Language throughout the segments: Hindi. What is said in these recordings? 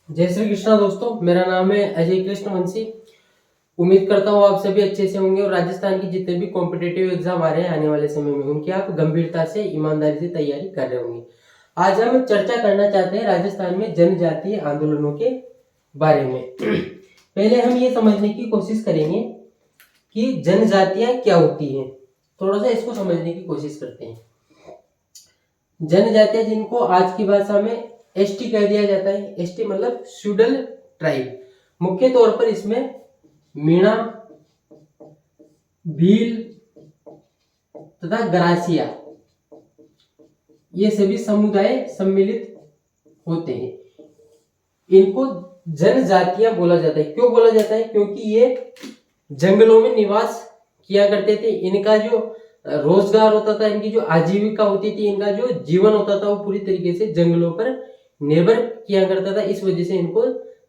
जय श्री कृष्णा दोस्तों, मेरा नाम है अजय कृष्ण वंशी। उम्मीद करता हूँ आप सभी अच्छे से होंगे और राजस्थान की जितने भी कॉम्पिटेटिव एग्जाम आ रहे हैं आने वाले समय में उनकी आप गंभीरता से ईमानदारी से तैयारी कर रहे होंगे। आज हम चर्चा करना चाहते हैं राजस्थान में जनजातीय आंदोलनों के बारे में। पहले हम ये समझने की कोशिश करेंगे कि जनजातियां क्या होती हैं। थोड़ा सा इसको समझने की कोशिश करते हैं। जनजातियां जिनको आज की भाषा में एसटी कह दिया जाता है। एसटी मतलब शेड्यूल ट्राइब। मुख्य तौर पर इसमें मीणा, भील तथा गरासिया ये सभी समुदाय सम्मिलित होते हैं। इनको जनजातियां बोला जाता है। क्यों बोला जाता है? क्योंकि ये जंगलों में निवास किया करते थे। इनका जो रोजगार होता था, इनकी जो आजीविका होती थी, इनका जो जीवन होता था वो पूरी तरीके से जंगलों पर निर्भर किया करता था। इस वजह से इनको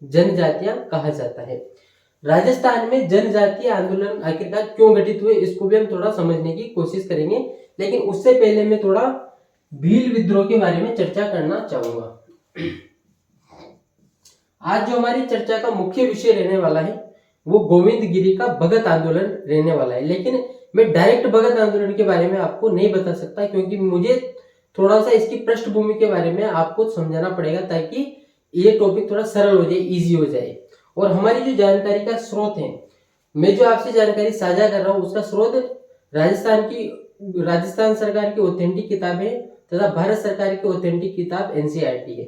जनजातियां कहा जाता है। राजस्थान में जनजातीय आंदोलन आखिरकार क्यों घटित हुए इसको भी हम थोड़ा समझने की कोशिश करेंगे, लेकिन उससे पहले मैं थोड़ा भील विद्रोह के बारे में चर्चा करना चाहूंगा। आज जो हमारी चर्चा का मुख्य विषय रहने वाला है वो गोविंद गिरी का भगत आंदोलन रहने वाला है। लेकिन मैं डायरेक्ट भगत आंदोलन के बारे में आपको नहीं बता सकता, क्योंकि मुझे थोड़ा सा इसकी पृष्ठभूमि के बारे में आपको समझाना पड़ेगा ताकि ये टॉपिक थोड़ा सरल हो जाए, इजी हो जाए। और हमारी जो जानकारी का स्रोत है, मैं जो आपसे जानकारी साझा कर रहा हूँ उसका स्रोत राजस्थान सरकार की ऑथेंटिक किताब है तथा भारत सरकार की ऑथेंटिक किताब एनसीईआरटी है।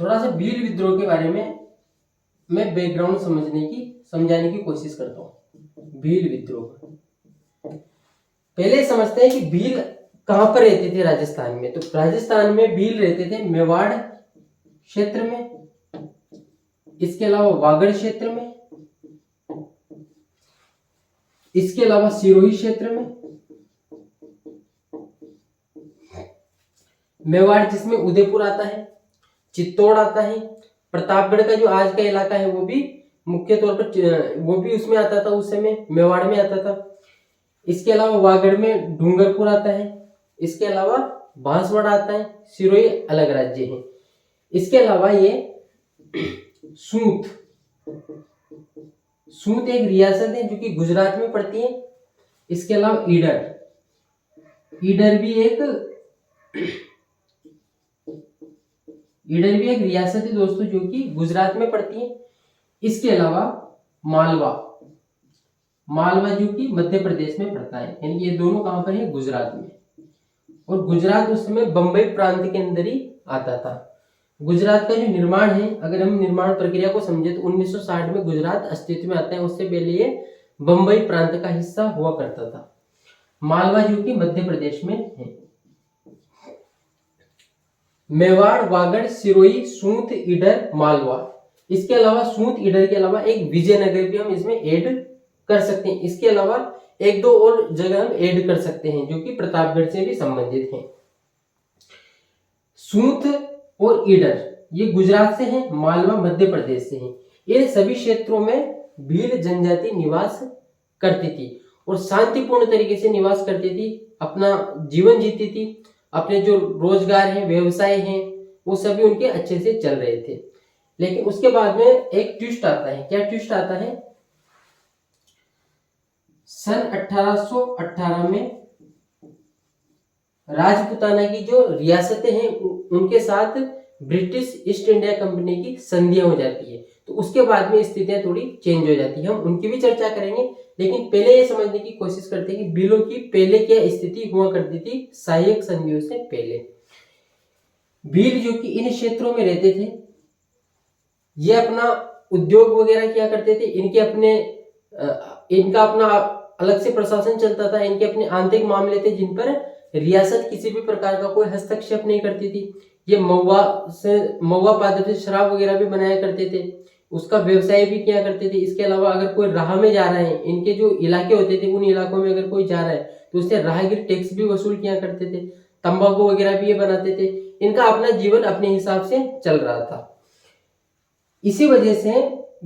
थोड़ा सा भील विद्रोह के बारे में मैं बैकग्राउंड समझाने की कोशिश करता हूँ। भील विद्रोह पहले समझते हैं कि भील कहां पर रहते थे राजस्थान में। तो राजस्थान में भील रहते थे मेवाड़ क्षेत्र में, इसके अलावा वागड़ क्षेत्र में, इसके अलावा सिरोही क्षेत्र में। मेवाड़ जिसमें उदयपुर आता है, चित्तौड़ आता है, प्रतापगढ़ का जो आज का इलाका है वो भी मुख्य तौर पर वो भी उसमें आता था, उस समय मेवाड़ में आता था। इसके अलावा वागड़ में डूंगरपुर आता है, इसके अलावा बांसवाड़ा आता है। सिरोही अलग राज्य है। इसके अलावा ये सूत सूत एक रियासत है जो कि गुजरात में पड़ती है। इसके अलावा ईडर भी एक रियासत है दोस्तों जो कि गुजरात में पड़ती है। इसके अलावा मालवा जो कि मध्य प्रदेश में पड़ता है। यानी ये दोनों कहां पर है? गुजरात में। और गुजरात उस समय बंबई प्रांत के अंदर ही आता था। गुजरात का जो निर्माण है, अगर हम निर्माण प्रक्रिया को समझे तो 1960 में गुजरात अस्तित्व में आता है। उससे पहले ये बंबई प्रांत का हिस्सा हुआ करता था। मालवा जो कि मध्य प्रदेश में है। मेवाड़, वागड़, सिरोही, सूंत, ईडर, मालवा। इसके अलावा सूंत ईडर के अलावा एक विजयनगर भी हम इसमें ऐड कर सकते हैं। इसके अलावा एक दो और जगह हम ऐड कर सकते हैं जो कि प्रतापगढ़ से भी संबंधित हैं। सूंत और ईडर ये गुजरात से हैं, मालवा मध्य प्रदेश से हैं। इन सभी क्षेत्रों में भील जनजाति निवास करती थी और शांतिपूर्ण तरीके से निवास करती थी, अपना जीवन जीती थी। अपने जो रोजगार है, व्यवसाय हैं, वो सभी उनके अच्छे से चल रहे थे। लेकिन उसके बाद में एक ट्विस्ट आता है। क्या ट्विस्ट आता है? सन 1818 में राजपुताना की जो रियासतें हैं उनके साथ ब्रिटिश ईस्ट इंडिया कंपनी की संधियां हो जाती है। तो उसके बाद में स्थितियां थोड़ी चेंज हो जाती है। हम उनकी भी चर्चा करेंगे, लेकिन पहले ये समझने की कोशिश करते हैं कि भीलों की पहले क्या स्थिति हुआ करती थी सहायक संधियों से पहले। भील जो कि इन क्षेत्रों में रहते थे, ये अपना उद्योग वगैरह किया करते थे। इनका अपना अलग से प्रशासन चलता था। इनके अपने आंतरिक मामले थे जिन पर रियासत किसी भी प्रकार का कोई हस्तक्षेप नहीं करती थी। ये महुआ पादप से शराब वगैरह भी बनाया करते थे, उसका व्यवसाय भी किया करते थे। इसके अलावा अगर कोई राह में जा रहा है, इनके जो इलाके होते थे उन इलाकों में अगर कोई जा रहा है तो उससे राहगीर टैक्स भी वसूल किया करते थे। तंबाकू वगैरह भी ये बनाते थे। इनका अपना जीवन अपने हिसाब से चल रहा था। इसी वजह से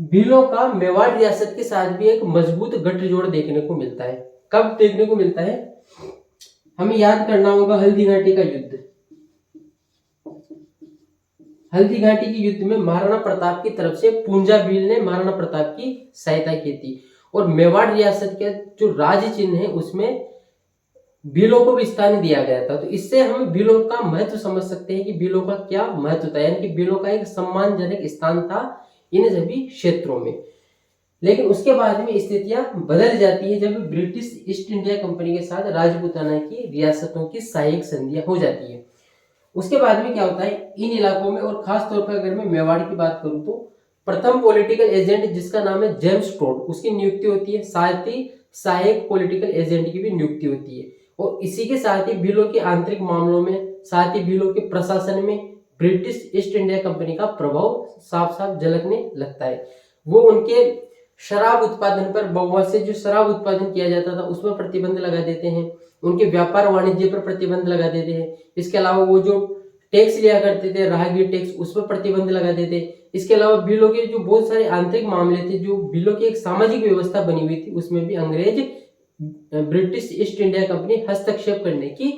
भीलों का मेवाड़ रियासत के साथ भी एक मजबूत गठजोड़ देखने को मिलता है। कब देखने को मिलता है? हमें याद करना होगा हल्दी घाटी का युद्ध। हल्दी घाटी के युद्ध में महाराणा प्रताप की तरफ से पूंजा भील ने महाराणा प्रताप की सहायता की थी और मेवाड़ रियासत के जो राज्य चिन्ह है उसमें भीलों को भी स्थान दिया गया था। तो इससे हम भीलों का महत्व समझ सकते हैं कि भीलों का क्या महत्व था, यानी कि भीलों का एक सम्मानजनक स्थान था इन सभी क्षेत्रों में। लेकिन उसके बाद में स्थितियां बदल जाती है जब ब्रिटिश ईस्ट इंडिया कंपनी के साथ राजपूताना की रियासतों की सहायक संधियां हो जाती है। उसके बाद में क्या होता है इन इलाकों में, और खास तौर पर अगर मैं मेवाड़ की बात करूं तो प्रथम पॉलिटिकल एजेंट जिसका नाम है जेम्स टोड, उसकी नियुक्ति होती है। साथ ही सहायक पॉलिटिकल एजेंट की भी नियुक्ति होती है। और इसी के साथ ही भीलों के आंतरिक मामलों में, साथ ही भीलों के प्रशासन में ब्रिटिश ईस्ट इंडिया कंपनी का प्रभाव साफ साफ झलकने लगता है। वो उनके शराब उत्पादन पर, बहुआ से जो शराब उत्पादन किया जाता था उसमें प्रतिबंध लगा देते हैं। उनके व्यापार वाणिज्य पर प्रतिबंध लगा देते हैं। इसके अलावा वो जो टैक्स लिया करते थे, राहगीर टैक्स, उस पर प्रतिबंध लगा देते। इसके अलावा भीलों के जो बहुत सारे आंतरिक मामले थे, जो भीलों की एक सामाजिक व्यवस्था बनी हुई थी, उसमें भी अंग्रेज ब्रिटिश ईस्ट इंडिया कंपनी हस्तक्षेप करने की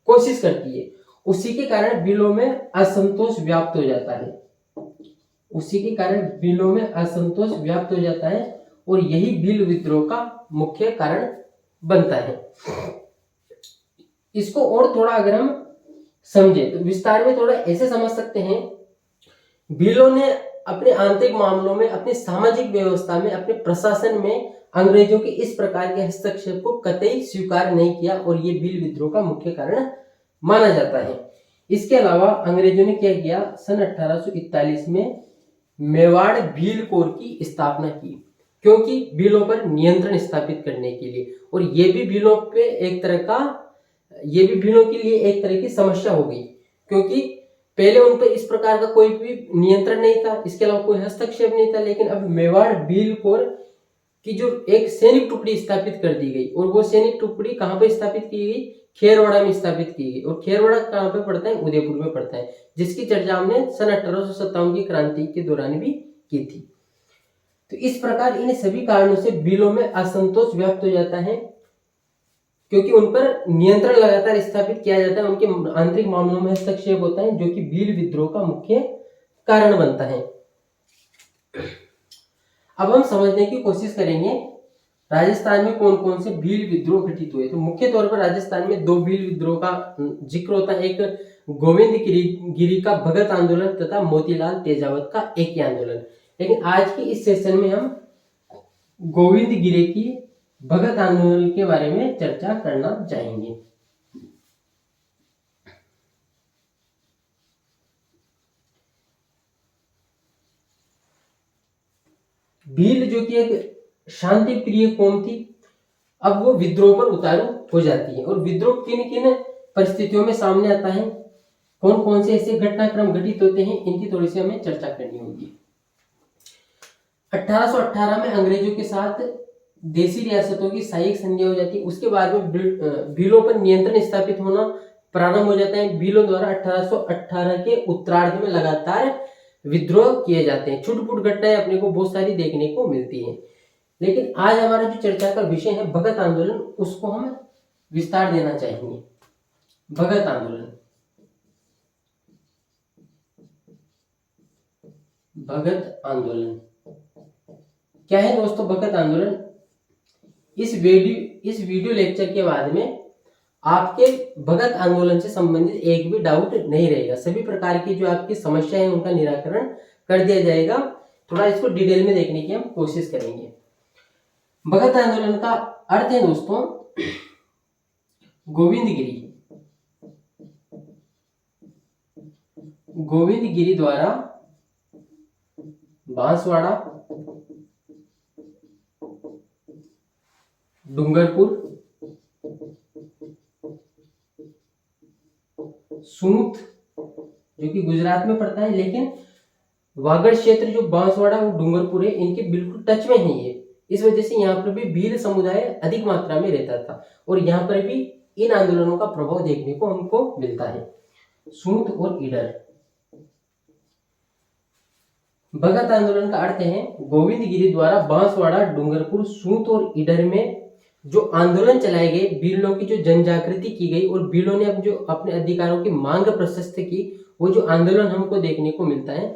कोशिश करती है। उसी के कारण भीलों में असंतोष व्याप्त हो जाता है। उसी के कारण भीलों में असंतोष व्याप्त हो जाता है और यही भील विद्रोह का मुख्य कारण बनता है। इसको और थोड़ा अगर हम समझे तो विस्तार में थोड़ा ऐसे समझ सकते हैं, भीलों ने अपने आंतरिक मामलों में, अपनी सामाजिक व्यवस्था में, अपने प्रशासन में अंग्रेजों के इस प्रकार के हस्तक्षेप को कतई स्वीकार नहीं किया और ये भील विद्रोह का मुख्य कारण माना जाता है। इसके अलावा अंग्रेजों ने क्या किया, सन 1841 में मेवाड़ भील कोर की स्थापना की, क्योंकि भीलों पर नियंत्रण स्थापित करने के लिए। और ये भी भीलों पे एक तरह का, ये भी भीलों के लिए एक तरह की समस्या हो गई, क्योंकि पहले उन पर इस प्रकार का कोई भी नियंत्रण नहीं था, इसके अलावा कोई हस्तक्षेप नहीं था। लेकिन अब मेवाड़ भील कोर की जो एक सैनिक टुकड़ी स्थापित कर दी गई, और वो सैनिक टुकड़ी कहाँ पे स्थापित की गई, खेरवाड़ा में स्थापित की गई। और खेरवाड़ा कहाँ पे पड़ता है, उदयपुर में पड़ता है, जिसकी चर्चा हमने सन 1857 की क्रांति के दौरान भी की थी। तो इस प्रकार इन सभी कारणों से भीलों में असंतोष व्याप्त हो जाता है, क्योंकि उन पर नियंत्रण लगातार स्थापित किया जाता है, उनके आंतरिक मामलों में हस्तक्षेप होता है, जो कि भील विद्रोह का मुख्य कारण बनता है। अब हम समझने की कोशिश करेंगे राजस्थान में कौन कौन से भील विद्रोह घटित हुए। तो मुख्य तौर पर राजस्थान में दो भील विद्रोह का जिक्र होता है, एक गोविंद गिरी का भगत आंदोलन तथा मोतीलाल तेजावत का एक ही आंदोलन। लेकिन आज की इस सेशन में हम गोविंद गिरी की भगत आंदोलन के बारे में चर्चा करना चाहेंगे। भील जो कि एक शांति प्रिय कौम थी, अब वो विद्रोह पर उतारू हो जाती है। और विद्रोह किन किन परिस्थितियों में सामने आता है, कौन कौन से ऐसे घटनाक्रम घटित होते हैं, इनकी थोड़ी सी हमें चर्चा करनी होगी। 1818 में अंग्रेजों के साथ देसी रियासतों की सहायक संधि हो जाती है। उसके बाद में भीलों पर नियंत्रण स्थापित होना प्रारंभ हो जाता है। भीलों द्वारा 1818 के उत्तरार्ध में लगातार विद्रोह किए जाते हैं। छुटपुट घटनाएं अपने को बहुत सारी देखने को मिलती हैं। लेकिन आज हमारा जो चर्चा का विषय है भगत आंदोलन, उसको हम विस्तार देना चाहेंगे। भगत आंदोलन, भगत आंदोलन क्या है दोस्तों? भगत आंदोलन, इस वीडियो लेक्चर के बाद में आपके भगत आंदोलन से संबंधित एक भी डाउट नहीं रहेगा। सभी प्रकार की जो आपकी समस्या है उनका निराकरण कर दिया जाएगा। थोड़ा इसको डिटेल में देखने की हम कोशिश करेंगे। भगत आंदोलन का अर्थ है दोस्तों गोविंद गिरी द्वारा बांसवाड़ा, डूंगरपुर, सूंत जो कि गुजरात में पड़ता है, लेकिन वागड़ क्षेत्र जो बांसवाड़ा और डूंगरपुर है इनके बिल्कुल टच में है ये। इस वजह से यहाँ पर भी भील समुदाय अधिक मात्रा में रहता था और यहाँ पर भी इन आंदोलनों का प्रभाव देखने को हमको मिलता है। सूंत और ईडर, भगत आंदोलन का अर्थ है गोविंद गिरी द्वारा बांसवाड़ा, डूंगरपुर, सूंत और ईडर में जो आंदोलन चलाए गए, भीलों की जो जन जागृति की गई और भीलों ने अब जो अपने अधिकारों की मांग प्रशस्त की, वो जो आंदोलन हमको देखने को मिलता है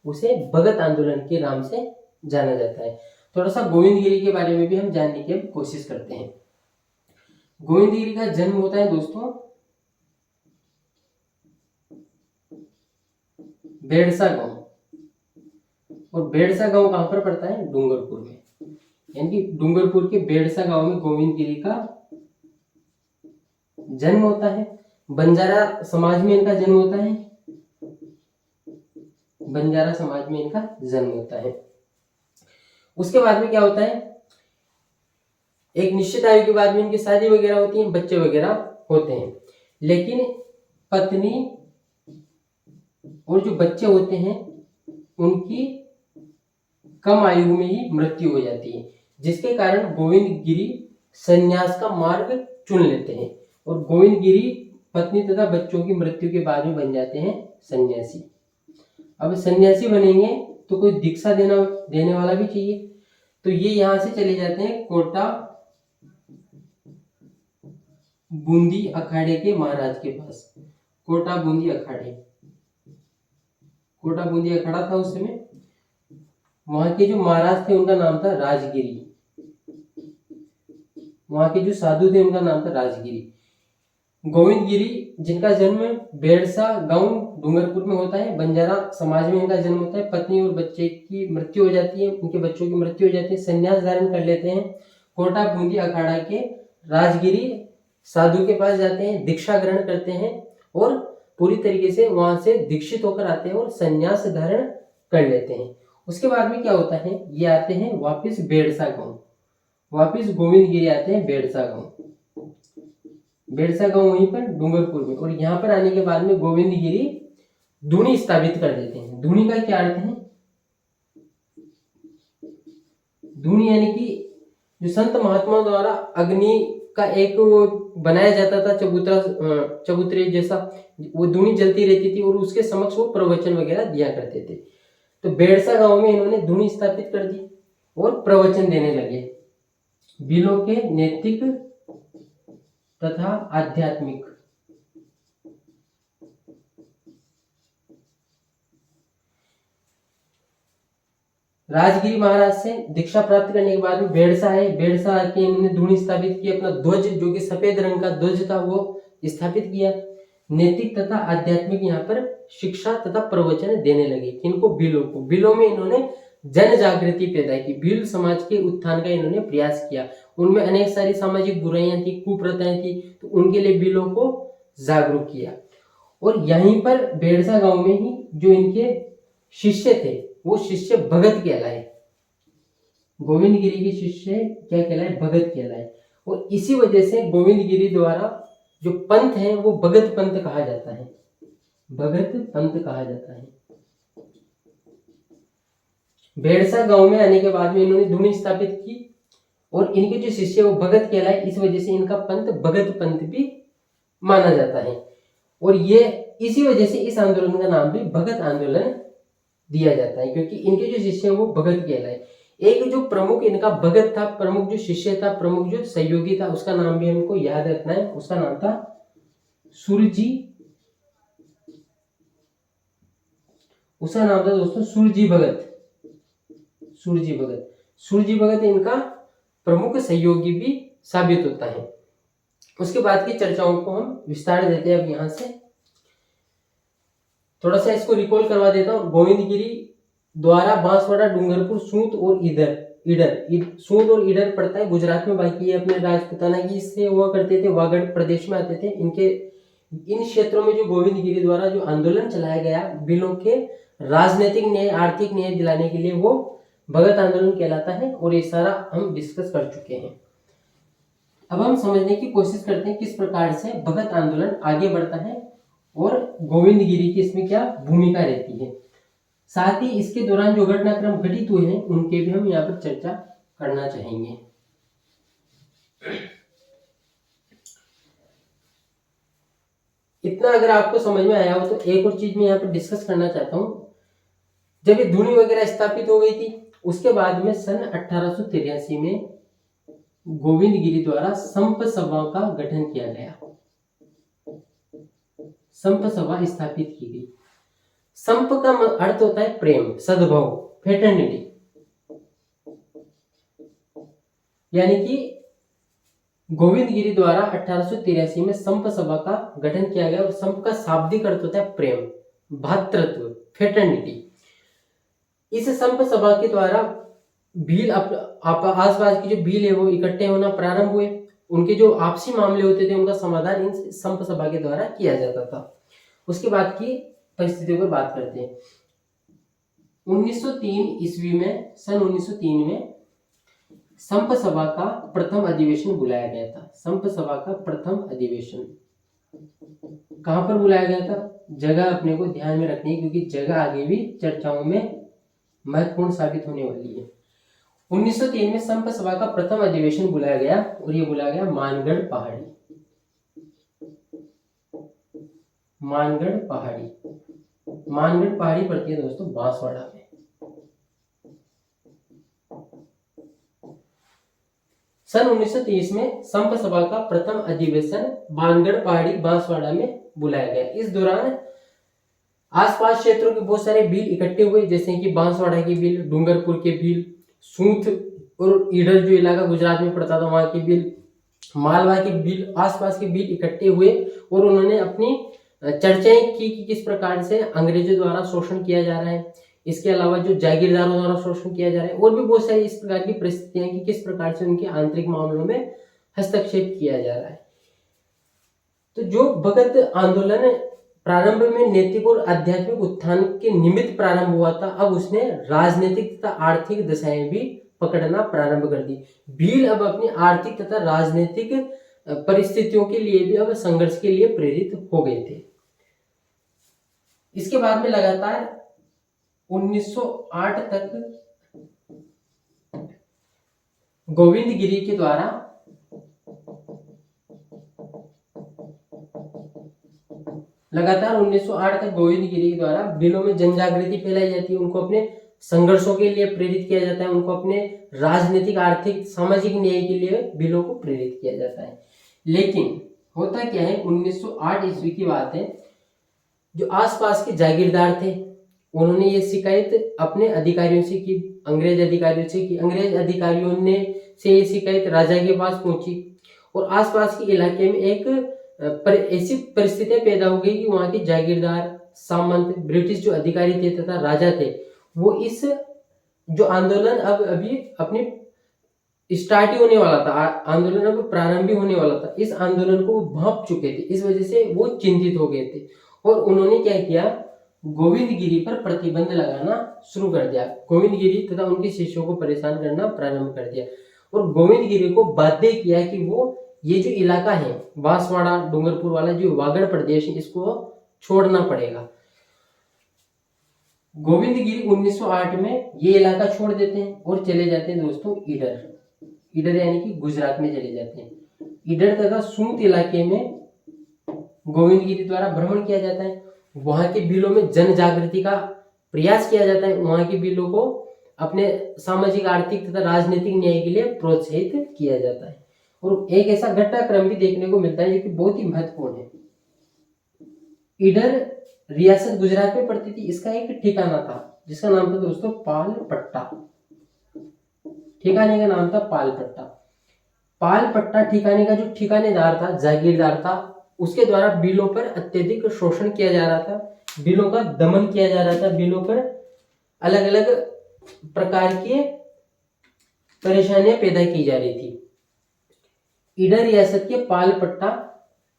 उसे भगत आंदोलन के नाम से जाना जाता है। थोड़ा सा गोविंद गिरी के बारे में भी हम जानने की कोशिश करते हैं। गोविंद गिरी का जन्म होता है दोस्तों बेड़सा गांव, और बेड़सा गांव कहां पर पड़ता है? डूंगरपुर में। यानी कि डूंगरपुर के बेड़सा गांव में गोविंद गिरी का जन्म होता है। बंजारा समाज में इनका जन्म होता है, बंजारा समाज में इनका जन्म होता है। उसके बाद में क्या होता है, एक निश्चित आयु के बाद में इनकी शादी वगैरह होती है, बच्चे वगैरह होते हैं, लेकिन पत्नी और जो बच्चे होते हैं उनकी कम आयु में ही मृत्यु हो जाती है, जिसके कारण गोविंद गिरी संन्यास का मार्ग चुन लेते हैं और गोविंद गिरी पत्नी तथा बच्चों की मृत्यु के बाद में बन जाते हैं सन्यासी। अब सन्यासी बनेंगे तो कोई दीक्षा देने वाला भी चाहिए, तो ये यहां से चले जाते हैं कोटा बूंदी अखाड़े के महाराज के पास। कोटा बूंदी अखाड़े, कोटा बूंदी अखाड़ा था उस समय, वहां के जो महाराज थे उनका नाम था राजगिरी, वहां के जो साधु थे उनका नाम था राजगिरी। गोविंद गिरी जिनका जन्म बेड़सा गांव डूंगरपुर में होता है, बंजारा समाज में इनका जन्म होता है, पत्नी और बच्चे की मृत्यु हो जाती है, उनके बच्चों की मृत्यु हो जाती है, संन्यास धारण कर लेते हैं, कोटा बूंदी अखाड़ा के राजगिरी साधु के पास जाते हैं, दीक्षा ग्रहण करते हैं और पूरी तरीके से वहां से दीक्षित होकर आते हैं और संन्यास धारण कर लेते हैं। उसके बाद में क्या होता है, ये आते हैं वापिस बेड़सा गांव, वापिस गोविंद गिरी आते हैं बेड़सा गांव, बेड़सा गांव वहीं पर डूंगरपुर में, और यहाँ पर आने के बाद में गोविंद गिरी धूनी स्थापित कर देते हैं। धूनी का क्या अर्थ है? धूनी यानी कि जो संत महात्मा द्वारा अग्नि का एक बनाया जाता था चबूतरे जैसा, वो धूनी जलती रहती थी और उसके समक्ष वो प्रवचन वगैरह दिया करते थे। तो बेड़सा गांव में इन्होंने धूनी स्थापित कर दी और प्रवचन देने लगे, बिलों के नैतिक तथा आध्यात्मिक। राजगिरी महाराज से दीक्षा प्राप्त करने के बाद में बेड़सा है, बेड़सा आके इन्होंने धूनी स्थापित की, अपना ध्वज जो कि सफेद रंग का ध्वज था वो स्थापित किया। नैतिक तथा आध्यात्मिक यहाँ पर शिक्षा तथा प्रवचन देने लगे। इनको बिलों को, बिलों में इन्होंने जन जागृति पैदा की, भील समाज के उत्थान का इन्होंने प्रयास किया। उनमें अनेक सारी सामाजिक बुराइयां थी, कुप्रथाएं थी, तो उनके लिए बिलों को जागरूक किया। और यहीं पर बेड़सा गांव में ही जो इनके शिष्य थे वो शिष्य भगत कहलाए, गोविंद गिरी के शिष्य क्या कहलाए? भगत कहलाए। और इसी वजह से गोविंद गिरी द्वारा जो पंथ है वो भगत पंथ कहा जाता है, भगत पंथ कहा जाता है। बेड़सा गांव में आने के बाद में इन्होंने धूनी स्थापित की और इनके जो शिष्य वो भगत कहलाए, इस वजह से इनका पंथ भगत पंथ भी माना जाता है। और ये इसी वजह से इस आंदोलन का नाम भी भगत आंदोलन दिया जाता है, क्योंकि इनके जो शिष्य वो भगत कहलाए। एक जो प्रमुख इनका भगत था, प्रमुख जो शिष्य था, प्रमुख जो सहयोगी था, उसका नाम भी हमको याद रखना है, उसका नाम था सुरजी, उसका नाम था दोस्तों सुरजी भगत, सुरजी भगत। सुरजी भगत इनका प्रमुख सहयोगी भी साबित होता है। उसके बाद की चर्चाओं को हम विस्तार देते हैं। अब यहां से थोड़ा सा इसको रिकॉल करवा देता हूँ। गोविंद गिरी द्वारा बांसवाड़ा, डूंगरपुर, सूत और सूत और ईडर पड़ता है गुजरात में। बाकी ये अपने राजपुताना की से हुआ करते थे, वागड़ प्रदेश में आते थे। इनके इन क्षेत्रों में जो गोविंद गिरी द्वारा जो आंदोलन चलाया गया बिलों के राजनीतिक न्याय, आर्थिक न्याय दिलाने के लिए, वो भगत आंदोलन कहलाता है। और ये सारा हम डिस्कस कर चुके हैं। अब हम समझने की कोशिश करते हैं किस प्रकार से भगत आंदोलन आगे बढ़ता है और गोविंद गिरी की इसमें क्या भूमिका रहती है। साथ ही इसके दौरान जो घटनाक्रम घटित हुए हैं उनके भी हम यहाँ पर चर्चा करना चाहेंगे। इतना अगर आपको समझ में आया हो तो एक और चीज मैं यहाँ पर डिस्कस करना चाहता हूँ। जब ये धूनी वगैरह स्थापित हो गई थी, उसके बाद में सन 1883 में गोविंद गिरी द्वारा संप सभा का गठन किया गया, संप सभा स्थापित की गई। संप का अर्थ होता है प्रेम, सद्भाव, फ्रेटर्निटी। यानी कि गोविंद गिरी द्वारा 1883 में संप सभा का गठन किया गया और संप का शाब्दिक अर्थ होता है प्रेम, भातृत्व, फ्रेटर्निटी। इस संप सभा के द्वारा भील आसपास की जो भील है वो इकट्ठे होना प्रारंभ हुए। उनके जो आपसी मामले होते थे उनका समाधान इन संप सभा के द्वारा किया जाता था। उसके बाद की परिस्थितियों पर बात करते हैं। 1903 ईस्वी में, सन 1903 में संप सभा का प्रथम अधिवेशन बुलाया गया था। संप सभा का प्रथम अधिवेशन कहां पर बुलाया गया था? जगह अपने को ध्यान में रखनी है क्योंकि जगह आगे भी चर्चाओं में महत्वपूर्ण साबित होने वाली है। 1903 में संप सभा का प्रथम अधिवेशन बुलाया गया और ये बुलाया गया मानगढ़ पहाड़ी। मानगढ़ पहाड़ी, मानगढ़ पहाड़ी पड़ती है दोस्तों बांसवाड़ा में। सन 1930 में संप सभा का प्रथम अधिवेशन मानगढ़ पहाड़ी बांसवाड़ा में बुलाया गया। इस दौरान आसपास क्षेत्रों के बहुत सारे भील इकट्ठे हुए, जैसे कि बांसवाड़ा की भील, डूंगरपुर के भील, सूंथ और ईडर जो इलाका गुजरात में पड़ता था वहां की भील, मालवा की भील, आसपास के भील इकट्ठे हुए और उन्होंने अपनी चर्चाएं की कि किस प्रकार से अंग्रेजों द्वारा शोषण किया जा रहा है। इसके अलावा जो जागीरदारों द्वारा शोषण किया जा रहा है और भी बहुत सारी इस प्रकार की परिस्थितियां कि किस प्रकार से उनके आंतरिक मामलों में हस्तक्षेप किया जा रहा है। तो जो भगत आंदोलन प्रारंभ में नैतिक और आध्यात्मिक उत्थान के निमित्त प्रारंभ हुआ था, अब उसने राजनीतिक तथा आर्थिक दशाएं भी पकड़ना प्रारंभ कर दी। भील अब अपनी आर्थिक तथा राजनीतिक परिस्थितियों के लिए भी अब संघर्ष के लिए प्रेरित हो गए थे। इसके बाद में लगातार 1908 तक गोविंद गिरी के द्वारा लगातार 1908 तक गोविंद गिरी के द्वारा भीलों में जन जागृति फैलाई जाती है। उनको अपने संघर्षों के लिए प्रेरित किया जाता है, उनको अपने राजनीतिक, आर्थिक, सामाजिक न्याय के लिए भीलों को प्रेरित किया जाता है। लेकिन होता क्या है, 1908 ईस्वी की बात है, जो आसपास के जागीरदार थे उन्होंने ये शिकायत अपने अधिकारियों से की, अंग्रेज अधिकारियों से की। अंग्रेज अधिकारियों ने से ये शिकायत राजा के पास पहुंची और आसपास के इलाके में एक ऐसी परिस्थितियां पैदा हो गई कि वहां के जागीरदार, सामंत, ब्रिटिश जो अधिकारी थे तथा राजा थे, वो इस जो आंदोलन अब अभी अपनी स्टार्ट ही होने वाला था, आंदोलन अब प्रारंभ ही होने वाला था, इस आंदोलन को वो भांप चुके थे। इस वजह से वो चिंतित हो गए थे और उन्होंने क्या किया, गोविंद गिरी पर प्रतिबंध लगाना शुरू कर दिया। गोविंद गिरी तथा उनके शिष्यों को परेशान करना प्रारंभ कर दिया और गोविंद गिरी को बाध्य किया कि वो ये जो इलाका है बांसवाड़ा, डूंगरपुर वाला जो वागड़ प्रदेश है, इसको छोड़ना पड़ेगा। गोविंद गिरी 1908 में ये इलाका छोड़ देते हैं और चले जाते हैं दोस्तों ईडर। ईडर यानी कि गुजरात में चले जाते हैं। ईडर तथा सूंत इलाके में गोविंद गिरी द्वारा भ्रमण किया जाता है। वहां के भीलों में जन जागृति का प्रयास किया जाता है। वहां के भीलों को अपने सामाजिक, आर्थिक तथा राजनीतिक न्याय के लिए प्रोत्साहित किया जाता है। और एक ऐसा घटनाक्रम भी देखने को मिलता है जो कि बहुत ही महत्वपूर्ण है। ईडर रियासत गुजरात में पड़ती थी। इसका एक ठिकाना था जिसका नाम था दोस्तों पालपट्टा। ठिकाने का नाम था पालपट्टा। पालपट्टा ठिकाने का जो ठिकानेदार था, जागीरदार था, उसके द्वारा भीलों पर अत्यधिक शोषण किया जा रहा था, भीलों का दमन किया जा रहा था, भीलों पर अलग अलग प्रकार की परेशानियां पैदा की जा रही थी। ईडर रियासत के पालपट्टा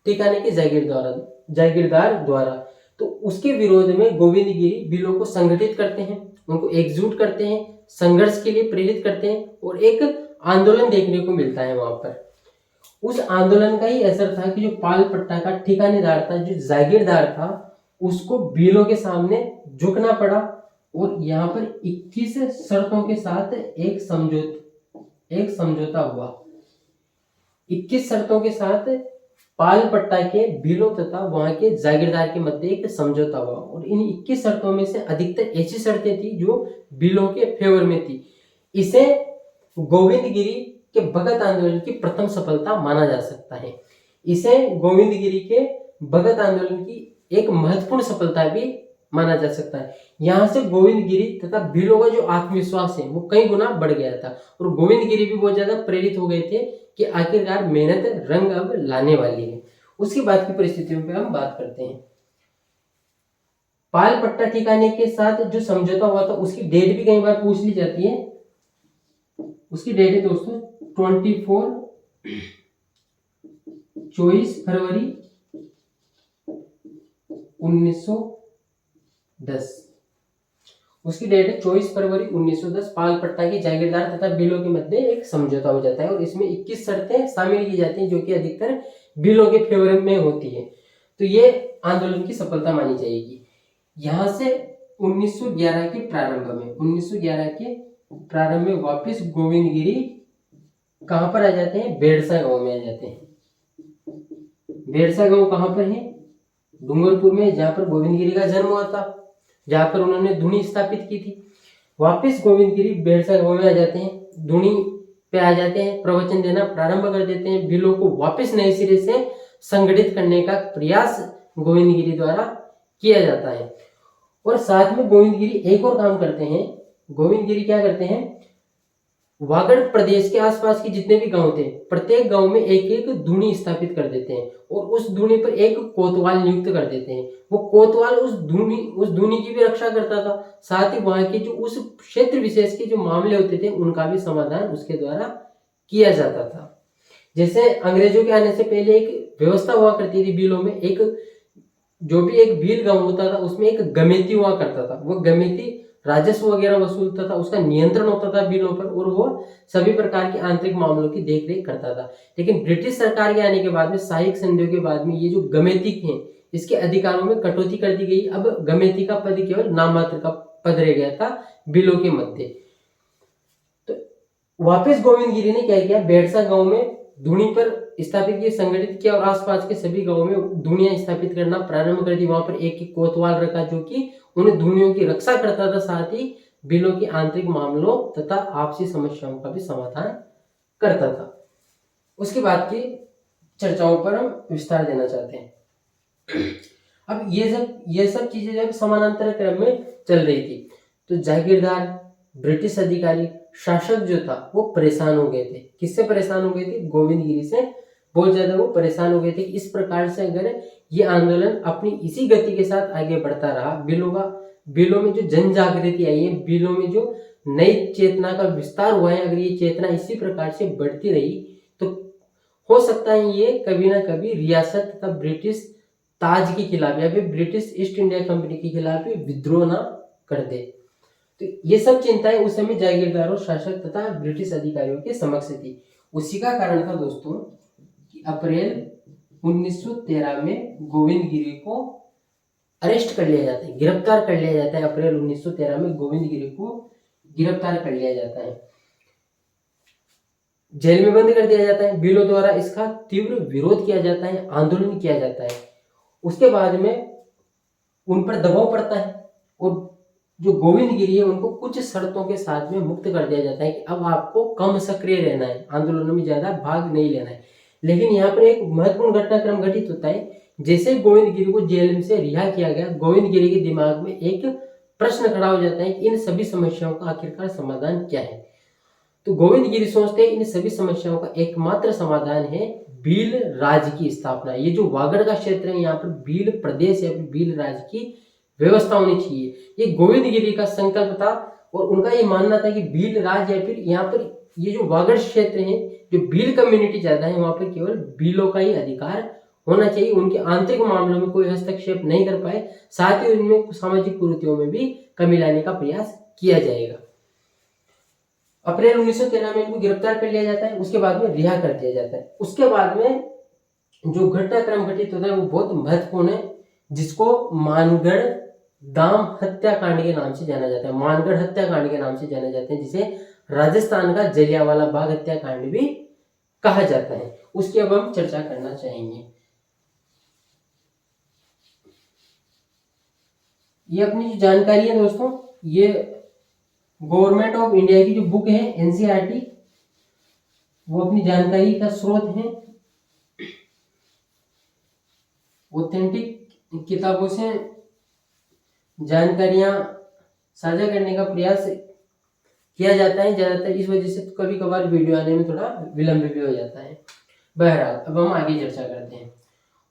ठिकाने के जागीरदार द्वारा तो उसके विरोध में गोविंद गिरी भीलों को संगठित करते हैं, उनको एकजुट करते हैं, संघर्ष के लिए प्रेरित करते हैं और एक आंदोलन देखने को मिलता है वहां पर। उस आंदोलन का ही असर था कि जो पालपट्टा का ठिकानेदार था, जो जागीरदार था, उसको भीलों के सामने झुकना पड़ा और यहाँ पर 21 शर्तों के साथ एक समझौता हुआ। 21 शर्तों के साथ पालपट्टा के भीलों तथा वहां के जागीरदार के मध्य एक समझौता हुआ और इन 21 शर्तों में से अधिकतर ऐसी शर्तें थी जो भीलों के फेवर में थी। इसे गोविंद गिरी के भगत आंदोलन की प्रथम सफलता माना जा सकता है। इसे गोविंद गिरी के भगत आंदोलन की एक महत्वपूर्ण सफलता भी माना जा सकता है। यहाँ से गोविंद गिरी तथा भीलों का जो आत्मविश्वास है वो कई गुना बढ़ गया था और गोविंद गिरी भी बहुत ज्यादा प्रेरित हो गए थे कि आखिरकार मेहनत रंग अब लाने वाली है। उसके बाद की परिस्थितियों पे हम बात करते हैं। पाल पट्टा ठिकाने के साथ जो समझौता हुआ था उसकी डेट भी कई बार पूछ ली जाती है। उसकी डेट है दोस्तों 24 फरवरी 1910। उसकी डेट है 24 फरवरी 1910। पाल पट्टा की जागीरदार तथा बिलों के मध्य एक समझौता हो जाता है और इसमें 21 शर्तें शामिल की जाती हैं जो कि अधिकतर बिलों के फेवर में होती है। तो ये आंदोलन की सफलता मानी जाएगी। यहां से 1911 के प्रारंभ में वापस गोविंद गिरी कहां पर आ जाते हैं? बेड़सा गांव में आ जाते हैं। बेड़सा गांव कहां पर है? डूंगरपुर में, जहां पर गोविंद गिरी का जन्म हुआ था, जहां पर उन्होंने धुनी स्थापित की थी। वापस गोविंद गिरी बेड़सा गांव में आ जाते हैं, धुनी पे आ जाते हैं, प्रवचन देना प्रारंभ कर देते हैं। बिलों को वापस नए सिरे से संगठित करने का प्रयास गोविंद गिरी द्वारा किया जाता है। और साथ में गोविंद गिरी एक और काम करते हैं। गोविंद गिरी क्या करते हैं? वागड़ प्रदेश के आसपास के जितने भी गांव थे, प्रत्येक गांव में एक एक धुनी स्थापित कर देते हैं और उस धुनी पर एक कोतवाल नियुक्त कर देते हैं। वो कोतवाल उस धुनी की भी रक्षा करता था, साथ ही वहां के जो उस क्षेत्र विशेष के जो मामले होते थे उनका भी समाधान उसके द्वारा किया जाता था। जैसे अंग्रेजों के आने से पहले एक व्यवस्था हुआ करती थी बिलों में, एक जो भी एक भील गांव होता था उसमें एक गमेती हुआ करता था। वो गमेती राजस्व वगैरह वसूलता था, उसका नियंत्रण होता था बिलों पर और वो सभी प्रकार के आंतरिक मामलों की देखरेख करता था। लेकिन ब्रिटिश सरकार के आने के बाद में, सहायक संधियों के बाद में, ये जो गमेती हैं इसके अधिकारों में कटौती कर दी गई। अब गमेती का पद केवल नाम मात्र का पद रह गया था बिलों के मध्य। तो वापस गोविंद गिरी ने क्या किया? बेड़सा गांव में धुनी पर स्थापित किया, संगठित किया और आसपास के सभी गांवों में धुनियां स्थापित करना प्रारंभ कर दी। वहां पर एक एक कोतवाल रखा जो कि उन धुनियों की रक्षा करता था, साथ ही बिलों के आंतरिक मामलों तथा आपसी समस्याओं का भी समाधान करता था। उसके बाद की चर्चाओं पर हम विस्तार देना चाहते हैं। अब ये सब चीजें जब समानांतर क्रम में चल रही थी तो जागीरदार, ब्रिटिश अधिकारी, शासक जो था वो परेशान हो गए थे। किससे परेशान हो गए थे? गोविंद गिरी से बहुत ज्यादा वो परेशान हो गए थे। इस प्रकार से अगर ये आंदोलन अपनी इसी गति के साथ आगे बढ़ता रहा, बिलों में जो जन जागृति आई है, बिलों में जो नई चेतना का विस्तार हुआ है, अगर ये चेतना इसी प्रकार से बढ़ती रही तो हो सकता है ये कभी ना कभी रियासत तथा ब्रिटिश ताज के खिलाफ या फिर ब्रिटिश ईस्ट इंडिया कंपनी के खिलाफ विद्रोह ना कर दे। तो ये सब चिंताएं उस समय जागीरदारों, शासक तथा ब्रिटिश अधिकारियों के समक्ष थी। उसी का कारण था दोस्तों कि अप्रैल 1913 में गोविंद गिरी को अरेस्ट कर लिया जाता है, गिरफ्तार कर लिया जाता है। अप्रैल 1913 में गोविंद गिरी को गिरफ्तार कर लिया जाता है, जेल में बंद कर दिया जाता है। बिलों द्वारा इसका तीव्र विरोध किया जाता है, आंदोलन किया जाता है। उसके बाद में उन पर दबाव पड़ता है और जो गोविंद गिरी है उनको कुछ शर्तों के साथ में मुक्त कर दिया जाता है कि अब आपको कम सक्रिय रहना है, आंदोलनों में ज्यादा भाग नहीं लेना है। लेकिन यहाँ पर एक महत्वपूर्ण घटनाक्रम घटित होता है। जैसे गोविंद गिरी को जेल से रिहा किया गया, गोविंद गिरी के दिमाग में एक प्रश्न खड़ा हो जाता है कि इन सभी समस्याओं का आखिरकार समाधान क्या है। तो गोविंद गिरी सोचते हैं इन सभी समस्याओं का एकमात्र समाधान है भील राज की स्थापना। ये जो वागड़ का क्षेत्र है यहाँ पर भील प्रदेश या भील राज की व्यवस्था होनी चाहिए। ये गोविंद गिरी का संकल्प था और उनका ये मानना था कि भील राज या फिर यहाँ पर ये जो वागड़ क्षेत्र है, जो भील कम्युनिटी ज्यादा है, वहां पर केवल भीलों का ही अधिकार होना चाहिए। उनके आंतरिक मामलों में कोई हस्तक्षेप नहीं कर पाए, साथ ही उनमें सामाजिक कुरीतियों में भी कमी लाने का प्रयास किया जाएगा। अप्रैल 1913 में इनको गिरफ्तार कर लिया जाता है, उसके बाद में रिहा कर दिया जाता है। उसके बाद में जो घटनाक्रम घटित होता है वो बहुत महत्वपूर्ण है, जिसको मानगढ़ दाम हत्याकांड के नाम से जाना जाता है। मानगढ़ हत्याकांड के नाम से जाना जाते हैं, जिसे राजस्थान का जलियांवाला बाग हत्याकांड भी कहा जाता है। उसकी अब हम चर्चा करना चाहेंगे। ये अपनी जो जानकारी है दोस्तों, ये गवर्नमेंट ऑफ इंडिया की जो बुक है एनसीईआरटी, वो अपनी जानकारी का स्रोत है। ऑथेंटिक किताबों से जानकारियां साझा करने का प्रयास किया जाता है ज़्यादातर, इस वजह से कभी कभार वीडियो आने में थोड़ा विलंब भी हो जाता है। बहरहाल अब हम आगे चर्चा करते हैं।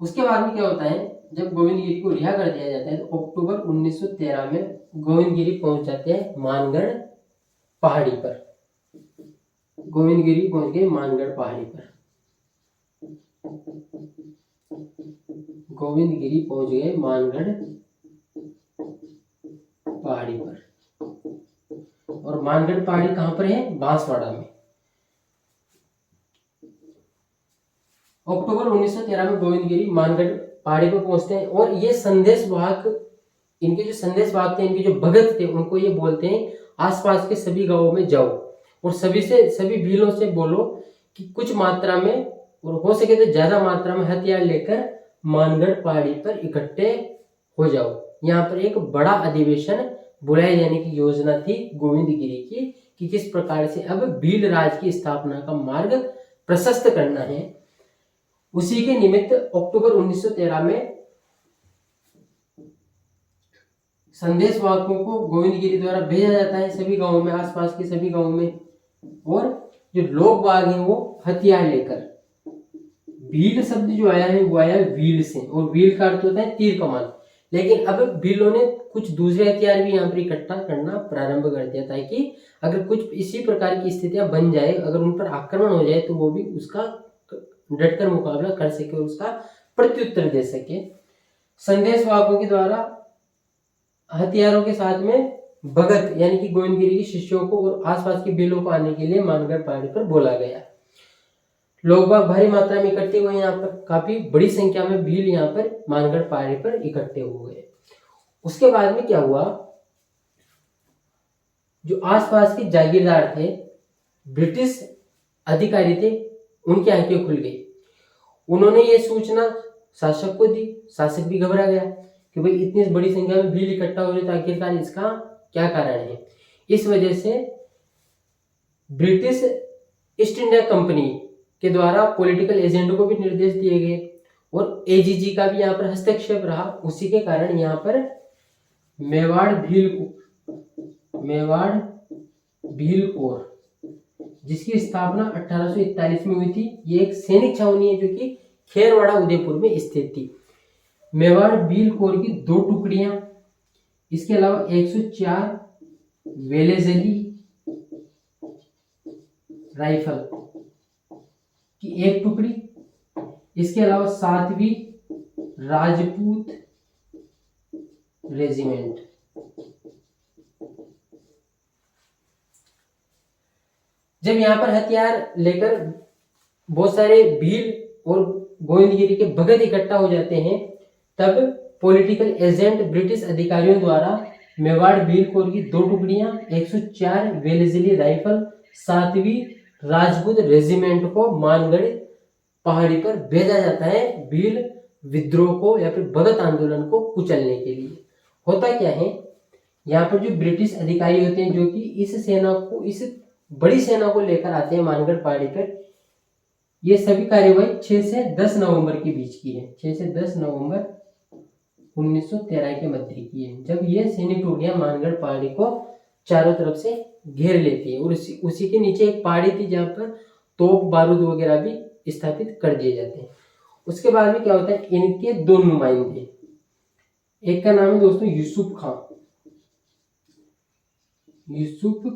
उसके बाद में क्या होता है, जब गोविंदगिरी को रिहा कर दिया जाता है तो अक्टूबर 1913 में गोविंदगिरी पहुंच जाते हैं मानगढ़ पहाड़ी पर। गोविंदगिरी पहुंच गए मानगढ़ पहाड़ी पर। गोविंदगिरी पहुंच गए मानगढ़ पहाड़ी पर। और मानगढ़ पहाड़ी कहां पर है, बांसवाड़ा में। अक्टूबर 1913 में गोविंदगिरी मानगढ़ पहाड़ी पर पहुंचते हैं और ये संदेशवाहक, इनके जो संदेशवाहक थे, इनके जो भगत थे, उनको ये बोलते हैं आसपास के सभी गांवों में जाओ और सभी भीलों से बोलो कि कुछ मात्रा में और हो सके तो ज्यादा मात्रा में हथियार लेकर मानगढ़ पहाड़ी पर इकट्ठे हो जाओ। यहाँ पर एक बड़ा अधिवेशन बुलाए जाने की योजना थी गोविंदगिरी की कि किस प्रकार से अब भील राज की स्थापना का मार्ग प्रशस्त करना है। उसी के निमित्त अक्टूबर 1913 में संदेशवाहकों को गोविंदगिरी द्वारा भेजा जाता है सभी गांवों में, आसपास के सभी गांवों में। और जो लोग बाग हैं वो हथियार लेकर, भील शब्द जो आया है वो आया है व्हील से, और व्हील का अर्थ होता है तीर कमान। लेकिन अब भीलों ने कुछ दूसरे हथियार भी यहाँ पर इकट्ठा करना प्रारंभ कर दिया ताकि अगर कुछ इसी प्रकार की स्थितियां बन जाए, अगर उन पर आक्रमण हो जाए तो वो भी उसका डटकर मुकाबला कर सके और उसका प्रत्युत्तर दे सके। संदेशवाहकों के द्वारा हथियारों के साथ में भगत यानी कि गोविंदगिरी के शिष्यों को और आसपास के भीलों को आने के लिए मानगढ़ पहाड़ी पर बोला गया। लोग बाग भारी मात्रा में इकट्ठे हुए, यहाँ पर काफी बड़ी संख्या में भील यहाँ पर मानगढ़ पहाड़ी पर इकट्ठे हो गए। उसके बाद में क्या हुआ, जो आसपास के जागीरदार थे, ब्रिटिश अधिकारी थे, उनकी आंखें खुल गई। उन्होंने ये सूचना शासक को दी। शासक भी घबरा गया कि भाई इतनी बड़ी संख्या में भील इकट्ठा हो रहे तो आखिरकार इसका क्या कारण है। इस वजह से ब्रिटिश ईस्ट इंडिया कंपनी के द्वारा पॉलिटिकल एजेंट को भी निर्देश दिए गए और एजीजी का भी यहाँ पर हस्तक्षेप रहा। उसी के कारण यहाँ पर मेवाड़ भील कोर, जिसकी स्थापना 1841 में हुई थी, ये एक सैनिक छावनी है जो कि खेरवाड़ा उदयपुर में स्थित थी। मेवाड़ भील कोर की 2 टुकड़ियां, इसके अलावा 104 वेलेजली राइफल की 1 टुकड़ी, इसके अलावा 7वीं राजपूत रेजिमेंट। जब यहाँ पर हथियार लेकर बहुत सारे भील और गोविंदगिरी के भगत इकट्ठा हो जाते हैं, तब पॉलिटिकल एजेंट ब्रिटिश अधिकारियों द्वारा मेवाड़ भील कोर की 2 टुकड़ियां, 104 वेलेजली राइफल, 7वीं राजपूत रेजिमेंट को मानगढ़ पहाड़ी पर भेजा जाता है भील विद्रोह को या फिर भगत आंदोलन को कुचलने के लिए। होता क्या है, यहाँ पर जो ब्रिटिश अधिकारी होते हैं जो कि इस बड़ी सेना को लेकर आते हैं मानगढ़ पहाड़ी पर, ये सभी कार्यवाही 6 से 10 नवंबर के बीच की है। 6 से 10 नवंबर 1913 के मध्य की है, जब ये सैनिक टुकड़ियां मानगढ़ पहाड़ी को चारों तरफ से घेर लेती है और उसी के नीचे एक पहाड़ी थी जहां पर तोप बारूद वगैरह भी स्थापित कर दिए जाते हैं। उसके बाद में क्या होता है, इनके 2 नुमाइंदे, एक का नाम है दोस्तों यूसुफ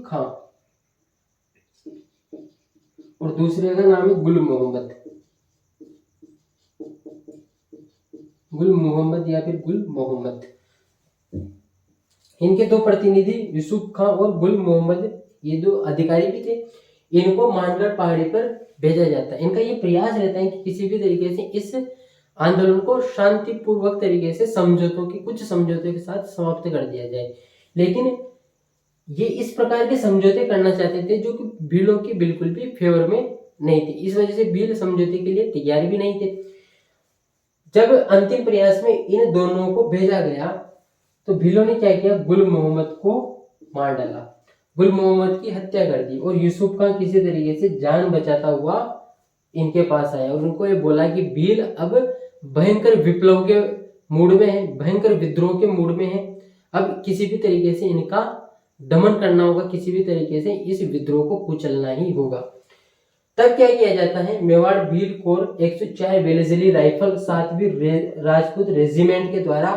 खां और दूसरे का नाम है गुल मोहम्मद। इनके 2 प्रतिनिधि यूसुफ खां और गुल मोहम्मद, ये 2 अधिकारी भी थे। इनको मानगढ़ पहाड़ी पर भेजा जाता है। इनका ये प्रयास रहता है कि किसी भी तरीके से इस आंदोलन को शांतिपूर्वक तरीके से कुछ समझौतों के साथ समाप्त कर दिया जाए। लेकिन ये इस प्रकार के समझौते करना चाहते थे जो कि भीलों की बिल्कुल भी फेवर में नहीं थे। इस वजह से भील समझौते के लिए तैयार भी नहीं थे। जब अंतिम प्रयास में इन दोनों को भेजा गया तो भीलों ने क्या किया, गुल मोहम्मद को मार डाला, गुल मोहम्मद की हत्या कर दी और यूसुफ खान किसी तरीके से जान बचाता हुआ इनके पास आया और उनको ये बोला कि भील अब भयंकर विप्लव के मूड में है, भयंकर विद्रोह के मूड में है। अब किसी भी तरीके से इनका दमन करना होगा, किसी भी तरीके से इस विद्रोह को कुचलना ही होगा। तब क्या किया जाता है, Mewar Bhil corps 104 Wellesley rifle 7वीं राजपूत रेजिमेंट के द्वारा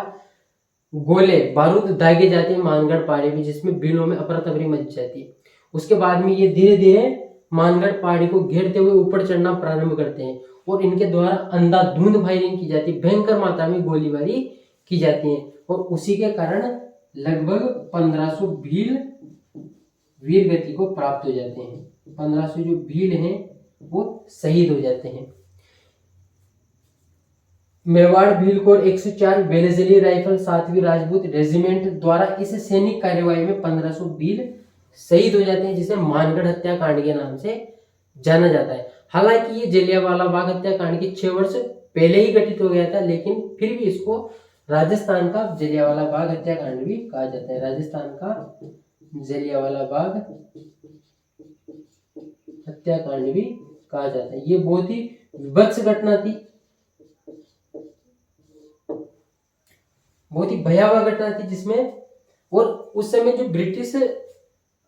गोले बारूद दागे जाते हैं मानगढ़ पहाड़ी में, जिसमें भीलों में अफरा तफरी मच जाती है। उसके बाद में ये धीरे धीरे मानगढ़ पहाड़ी को घेरते हुए ऊपर चढ़ना प्रारंभ करते हैं और इनके द्वारा अंधाधुंध फायरिंग की जाती है, भयंकर मात्रा में गोलीबारी की जाती है और उसी के कारण लगभग 1500 भील वीर गति को प्राप्त हो जाते हैं। 1500 जो भील हैं वो शहीद हो जाते हैं। मेवाड़ भील कोर 104 बेलेजली राइफल 7वीं राजपूत रेजिमेंट द्वारा इस सैनिक कार्यवाही में 1500 भील शहीद हो जाते हैं, जिसे मानगढ़ हत्याकांड के नाम से जाना जाता है। हालांकि ये जलियांवाला बाग हत्याकांड के 6 वर्ष पहले ही घटित हो गया था, लेकिन फिर भी इसको राजस्थान का जलियांवाला बाग हत्याकांड भी कहा जाता है। राजस्थान का जलियांवाला बाग हत्याकांड भी कहा जाता है। ये बहुत ही विभत्स घटना थी, बहुत ही भयावह घटना थी, जिसमें और उस समय जो ब्रिटिश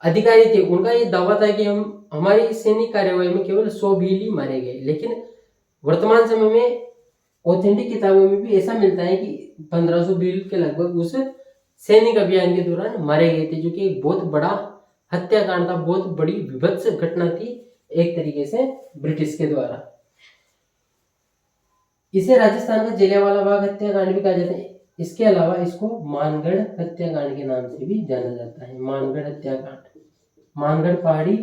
अधिकारी थे उनका ये दावा था कि हमारी सैनिक कार्यवाही में केवल 100 भील ही मारे गए, लेकिन वर्तमान समय में ऑथेंटिक किताबों में भी ऐसा मिलता है कि 1500 भील के लगभग उस सैनिक अभियान के दौरान मारे गए थे, जो कि एक बहुत बड़ा हत्याकांड था, बहुत बड़ी विभत्स घटना थी एक तरीके से ब्रिटिश के द्वारा। इसे राजस्थान का जलियांवाला बाग हत्याकांड भी कहा जाता है। इसके अलावा इसको मानगढ़ हत्याकांड के नाम से भी जाना जाता है। मानगढ़ हत्याकांड, मानगढ़ पहाड़ी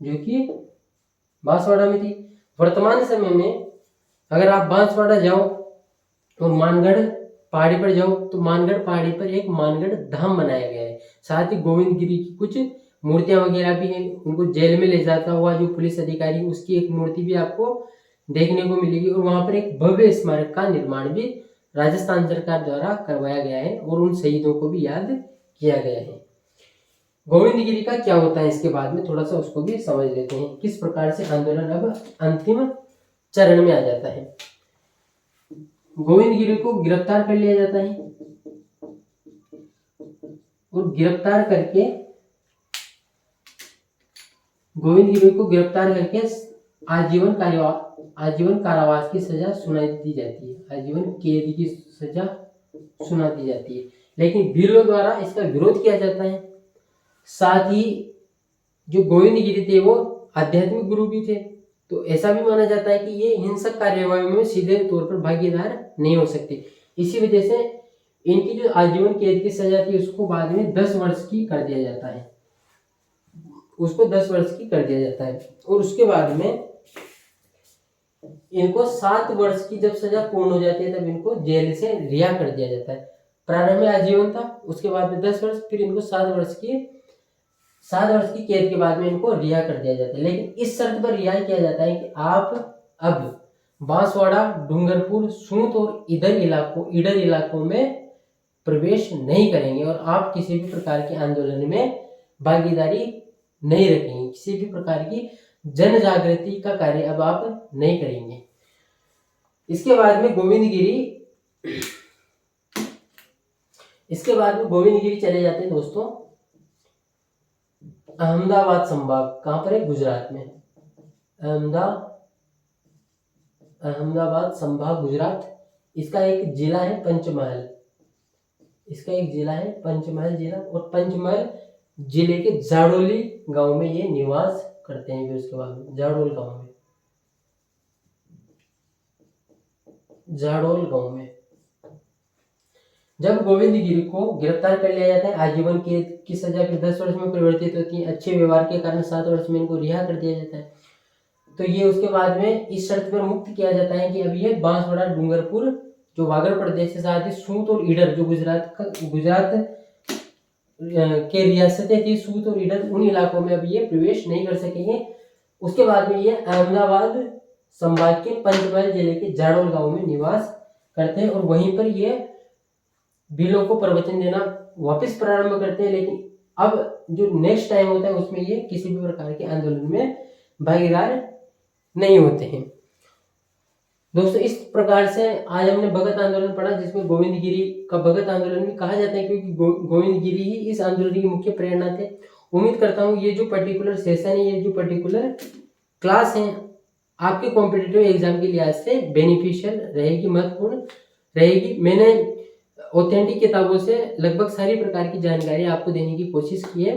जो कि बांसवाड़ा में थी। वर्तमान समय में अगर आप बांसवाड़ा जाओ और मानगढ़ पहाड़ी पर जाओ तो मानगढ़ पहाड़ी पर एक मानगढ़ धाम बनाया गया है। साथ ही गोविंद गिरी की कुछ मूर्तियां वगैरह भी हैं। उनको जेल में ले जाता हुआ जो पुलिस अधिकारी, उसकी एक मूर्ति भी आपको देखने को मिलेगी और वहां पर एक भव्य स्मारक का निर्माण भी राजस्थान सरकार द्वारा करवाया गया है और उन शहीदों को भी याद किया गया है। गोविंद गिरी का क्या होता है इसके बाद में थोड़ा सा उसको भी समझ लेते हैं, किस प्रकार से आंदोलन अब अंतिम चरण में आ जाता है। गोविंद गिरी को गिरफ्तार कर लिया जाता है और गिरफ्तार करके गोविंद गिरी को गिरफ्तार करके आजीवन कारावास की सजा सुना दी जाती है। आजीवन कैद की सजा सुना दी जाती है, लेकिन भीलों द्वारा इसका विरोध किया जाता है। साथ ही जो गोविंद गिरी थे वो आध्यात्मिक गुरु भी थे, तो ऐसा भी माना जाता है कि ये हिंसक कार्यवाही में सीधे तौर पर भागीदार नहीं हो सकते। इसी वजह से इनकी जो आजीवन कैद की सजा थी उसको बाद में 10 वर्ष की कर दिया जाता है, उसको 10 वर्ष की कर दिया जाता है और उसके बाद में इनको 7 वर्ष की जब सजा पूर्ण हो जाती है तब इनको जेल से रिहा कर दिया जाता है। प्रारंभ में आजीवन था, उसके बाद में 10 वर्ष, फिर इनको 7 वर्ष की कैद के बाद में इनको रिहा कर दिया जाता है। लेकिन इस शर्त पर रिहा किया जाता है कि आप अब बांसवाड़ा, डूंगरपुर, सूंत और ईडर इलाकों में प्रवेश नहीं करेंगे और आप किसी भी प्रकार के आंदोलन में भागीदारी नहीं रखेंगे, किसी भी प्रकार की जन जागृति का कार्य अब आप नहीं करेंगे। इसके बाद में गोविंद गिरी चले जाते हैं दोस्तों अहमदाबाद संभाग। कहां पर है? गुजरात में। अहमदाबाद संभाग गुजरात। इसका एक जिला है पंचमहल। जिला और पंचमहल जिले के जाडोली गांव में ये निवास करते हैं। फिर उसके बाद में जाडोल गांव में जब गोविंद गिरी को गिरफ्तार कर लिया जाता है, आजीवन कैद की सजा फिर 10 वर्ष में परिवर्तित होती है। अच्छे व्यवहार के कारण 7 वर्ष में इनको रिहा कर दिया जाता है। तो ये उसके बाद में इस शर्त पर मुक्त किया जाता है कि अब ये बांसवाड़ा, डूंगरपुर जो वागड़ प्रदेश के साथ ही सूत और ईडर जो गुजरात के रियासतें थी, सूत और ईडर, उन इलाकों में अब ये प्रवेश नहीं कर सकेंगे। उसके बाद में ये अहमदाबाद संभाग के पंचमहल जिले के जाडोल गांव में निवास करते हैं और वहीं पर ये भीलों को प्रवचन देना वापस प्रारंभ करते हैं। लेकिन अब जो नेक्स्ट टाइम होता है उसमें ये किसी भी प्रकार के आंदोलन में भागीदार नहीं होते हैं। दोस्तों इस प्रकार से आज हमने भगत आंदोलन पढ़ा, जिसमें गोविंद गिरी का भगत आंदोलन भी कहा जाता है, क्योंकि गोविंद गिरी ही इस आंदोलन की मुख्य प्रेरणा थे। उम्मीद करता हूँ ये जो पर्टिकुलर सेशन है, ये जो पर्टिकुलर क्लास है, आपके कॉम्पिटिटिव एग्जाम के लिहाज से बेनिफिशियल रहेगी, महत्वपूर्ण रहेगी। मैंने ऑथेंटिक किताबों से लगभग सारी प्रकार की जानकारी आपको देने की कोशिश की है।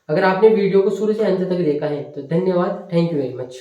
अगर आपने वीडियो को शुरू से अंत तक देखा है तो धन्यवाद, थैंक यू वेरी मच।